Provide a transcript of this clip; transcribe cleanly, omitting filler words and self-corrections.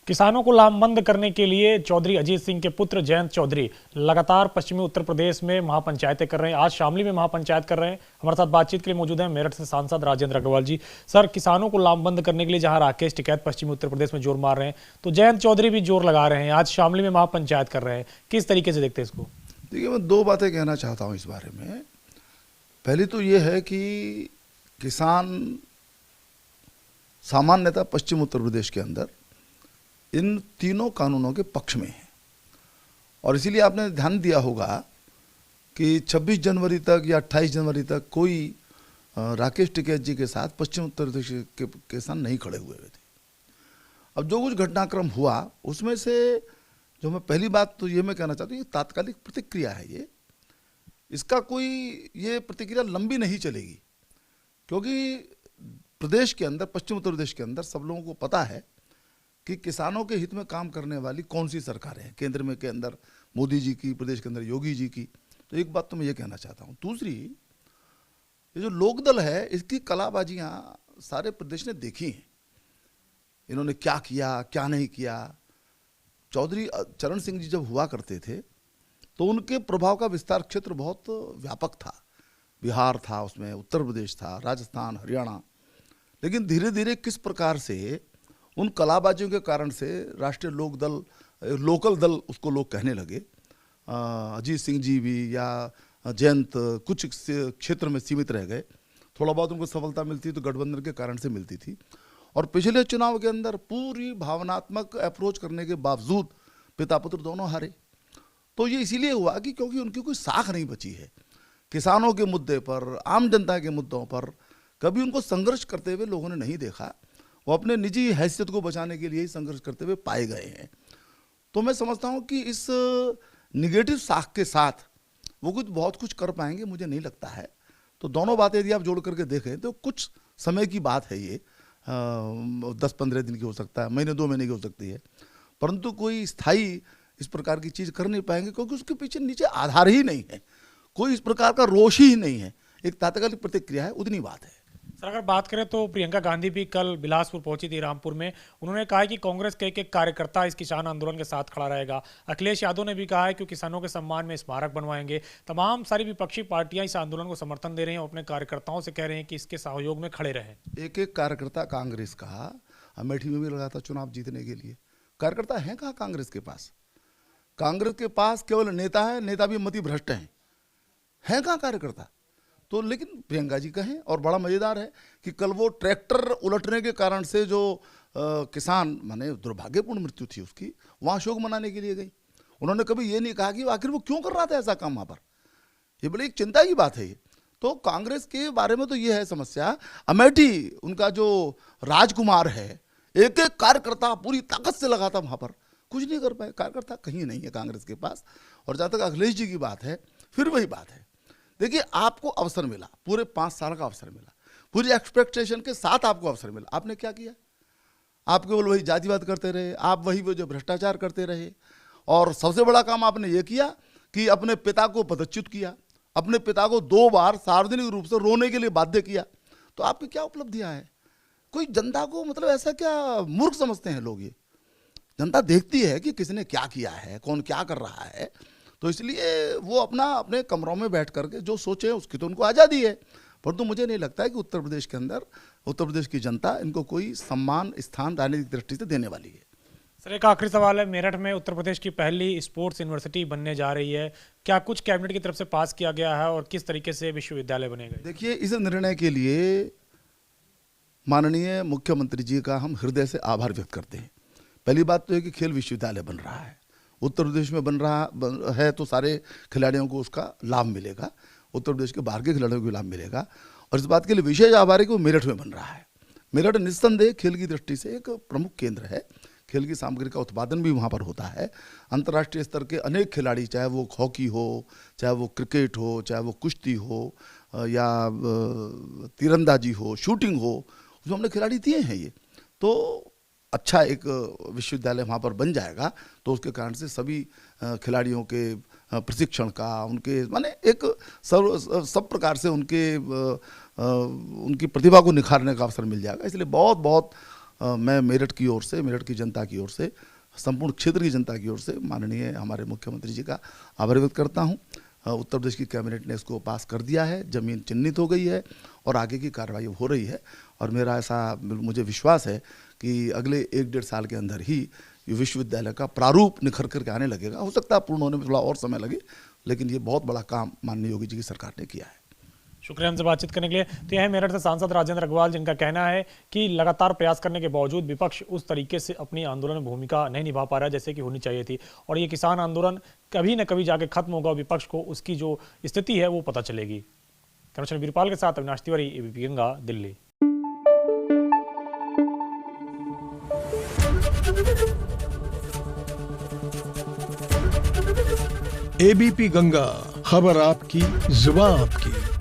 किसानों को लामबंद करने के लिए चौधरी अजीत सिंह के पुत्र जयंत चौधरी लगातार पश्चिमी उत्तर प्रदेश में महापंचायतें कर रहे हैं। आज शामली में महापंचायत कर रहे हैं। हमारे साथ बातचीत के लिए मौजूद हैं मेरठ से सांसद राजेंद्र अग्रवाल जी। सर, किसानों को लामबंद करने के लिए जहां राकेश टिकैत पश्चिमी उत्तर प्रदेश में जोर मार रहे हैं, तो जयंत चौधरी भी जोर लगा रहे हैं, आज शामली में महापंचायत कर रहे हैं। किस तरीके से देखते हैं इसको? देखिए, मैं दो बातें कहना चाहता हूँ इस बारे में। पहली तो ये है कि किसान सामान्यतः पश्चिम उत्तर प्रदेश के अंदर इन तीनों कानूनों के पक्ष में है, और इसीलिए आपने ध्यान दिया होगा कि 26 जनवरी तक या 28 जनवरी तक कोई राकेश टिकैत जी के साथ पश्चिम उत्तर प्रदेश के किसान नहीं खड़े हुए थे। अब जो कुछ घटनाक्रम हुआ उसमें से जो मैं पहली बात तो ये मैं कहना चाहता हूँ, ये तात्कालिक प्रतिक्रिया है। इसका कोई ये प्रतिक्रिया लंबी नहीं चलेगी, क्योंकि प्रदेश के अंदर, पश्चिम उत्तर प्रदेश के अंदर सब लोगों को पता है कि किसानों के हित में काम करने वाली कौन सी सरकारें हैं। केंद्र में के अंदर मोदी जी की, प्रदेश के अंदर योगी जी की। तो एक बात तो मैं ये कहना चाहता हूँ। दूसरी, ये जो लोकदल है इसकी कलाबाजियाँ सारे प्रदेश ने देखी हैं। इन्होंने क्या किया, क्या नहीं किया। चौधरी चरण सिंह जी जब हुआ करते थे तो उनके प्रभाव का विस्तार क्षेत्र बहुत व्यापक था। बिहार था, उसमें उत्तर प्रदेश था, राजस्थान, हरियाणा। लेकिन धीरे धीरे किस प्रकार से उन कलाबाजियों के कारण से राष्ट्रीय लोक दल, लोकल दल उसको लोग कहने लगे। अजीत सिंह जी भी या जयंत कुछ क्षेत्र में सीमित रह गए। थोड़ा बहुत उनको सफलता मिलती तो गठबंधन के कारण से मिलती थी, और पिछले चुनाव के अंदर पूरी भावनात्मक अप्रोच करने के बावजूद पिता पुत्र दोनों हारे। तो ये इसीलिए हुआ कि क्योंकि उनकी कोई साख नहीं बची है। किसानों के मुद्दे पर, आम जनता के मुद्दों पर कभी उनको संघर्ष करते हुए लोगों ने नहीं देखा। वो अपने निजी हैसियत को बचाने के लिए ही संघर्ष करते हुए पाए गए हैं। तो मैं समझता हूँ कि इस निगेटिव साख के साथ वो बहुत कुछ कर पाएंगे, मुझे नहीं लगता है। तो दोनों बातें यदि आप जोड़ करके देखें तो कुछ समय की बात है। ये 10-15 दिन की हो सकता है, महीने 2 महीने की हो सकती है, परंतु कोई स्थायी इस प्रकार की चीज़ कर नहीं पाएंगे, क्योंकि उसके पीछे नीचे आधार ही नहीं है, कोई इस प्रकार का रोष ही नहीं है। एक तात्कालिक प्रतिक्रिया है, उतनी बात है। सर, अगर बात करें तो प्रियंका गांधी भी कल बिलासपुर पहुंची थी, रामपुर में। उन्होंने कहा है कि कांग्रेस के एक कार्यकर्ता इस किसान आंदोलन के साथ खड़ा रहेगा। अखिलेश यादव ने भी कहा है कि किसानों के सम्मान में स्मारक बनवाएंगे। तमाम सारी विपक्षी पार्टियां इस आंदोलन को समर्थन दे रही हैं और अपने कार्यकर्ताओं से कह रहे हैं कि इसके सहयोग में खड़े रहें। एक एक कार्यकर्ता कांग्रेस का अमेठी में भी लगा था चुनाव जीतने के लिए। कार्यकर्ता हैं कहाँ कांग्रेस के पास? कांग्रेस के पास केवल नेता है, नेता भी मति भ्रष्ट हैं कहाँ कार्यकर्ता? तो लेकिन प्रियंका जी कहें, और बड़ा मज़ेदार है कि कल वो ट्रैक्टर उलटने के कारण से जो किसान, माने दुर्भाग्यपूर्ण मृत्यु थी उसकी, वहाँ शोक मनाने के लिए गई। उन्होंने कभी ये नहीं कहा कि आखिर वो क्यों कर रहा था ऐसा काम वहाँ पर। ये बड़ी एक चिंता की बात है ये। तो कांग्रेस के बारे में तो ये है समस्या। अमेठी उनका जो राजकुमार है, एक एक कार्यकर्ता पूरी ताकत से लगा था वहाँ पर, कुछ नहीं कर पाए। कार्यकर्ता कहीं नहीं है कांग्रेस के पास। और जहाँ तक अखिलेश जी की बात है, फिर वही बात है। देखिए, आपको अवसर मिला, पूरे 5 साल का अवसर मिला, पूरी एक्सपेक्टेशन के साथ आपको अवसर मिला। आपने क्या किया? आप केवल वही जातिवाद करते रहे, आप वही वो जो भ्रष्टाचार करते रहे। और सबसे बड़ा काम आपने ये किया कि अपने पिता को पदच्युत किया, अपने पिता को 2 बार सार्वजनिक रूप से रोने के लिए बाध्य किया। तो आपकी क्या उपलब्धियाँ हैं? कोई जनता को मतलब ऐसा क्या मूर्ख समझते हैं लोग? ये जनता देखती है कि किसने क्या किया है, कौन क्या कर रहा है। तो इसलिए वो अपने कमरों में बैठ करके जो सोचे उसकी तो उनको आज़ादी है। परंतु मुझे नहीं लगता है कि उत्तर प्रदेश के अंदर, उत्तर प्रदेश की जनता इनको कोई सम्मान, स्थान राजनीतिक दृष्टि से देने वाली है। सर, एक आखिरी सवाल है। मेरठ में उत्तर प्रदेश की पहली स्पोर्ट्स यूनिवर्सिटी बनने जा रही है। क्या कुछ कैबिनेट की तरफ से पास किया गया है और किस तरीके से विश्वविद्यालय बनेगा? देखिए, इस निर्णय के लिए माननीय मुख्यमंत्री जी का हम हृदय से आभार व्यक्त करते हैं। पहली बात तो है कि खेल विश्वविद्यालय बन रहा है, उत्तर प्रदेश में बन रहा है, तो सारे खिलाड़ियों को उसका लाभ मिलेगा, उत्तर प्रदेश के बाहर के खिलाड़ियों को लाभ मिलेगा। और इस बात के लिए विशेष आभार है कि वो मेरठ में बन रहा है। मेरठ निस्संदेह खेल की दृष्टि से एक प्रमुख केंद्र है। खेल की सामग्री का उत्पादन भी वहाँ पर होता है। अंतर्राष्ट्रीय स्तर के अनेक खिलाड़ी, चाहे वो हॉकी हो, चाहे वो क्रिकेट हो, चाहे वो कुश्ती हो, या तीरंदाजी हो, शूटिंग हो, उसमें हमने खिलाड़ी दिए हैं। ये तो अच्छा एक विश्वविद्यालय वहाँ पर बन जाएगा, तो उसके कारण से सभी खिलाड़ियों के प्रशिक्षण का, उनके माने एक सब प्रकार से उनकी प्रतिभा को निखारने का अवसर मिल जाएगा। इसलिए बहुत बहुत मैं मेरठ की ओर से, मेरठ की जनता की ओर से, संपूर्ण क्षेत्र की जनता की ओर से माननीय हमारे मुख्यमंत्री जी का आभार व्यक्त करता हूं। उत्तर प्रदेश की कैबिनेट ने इसको पास कर दिया है, ज़मीन चिन्हित हो गई है और आगे की कार्रवाई हो रही है। और मेरा ऐसा मुझे विश्वास है कि अगले 1-1.5 साल के अंदर ही ये विश्वविद्यालय का प्रारूप निखर करके आने लगेगा। हो सकता है पूर्ण होने में थोड़ा और समय लगे, लेकिन ये बहुत बड़ा काम माननीय योगी जी की सरकार ने किया है। शुक्रिया हमसे बातचीत करने के लिए। तो यह है मेरठ से सांसद राजेंद्र अग्रवाल, जिनका कहना है कि लगातार प्रयास करने के बावजूद विपक्ष उस तरीके से अपनी आंदोलन भूमिका नहीं निभा पा रहा है जैसे कि होनी चाहिए थी, और ये किसान आंदोलन कभी न कभी जाके खत्म होगा, विपक्ष को उसकी जो स्थिति है वो पता चलेगी। कमिश्नर वीरपाल के साथ अविनाश तिवारी, एबीपी गंगा, दिल्ली। एबीपी गंगा, खबर आपकी, जुबान आपकी।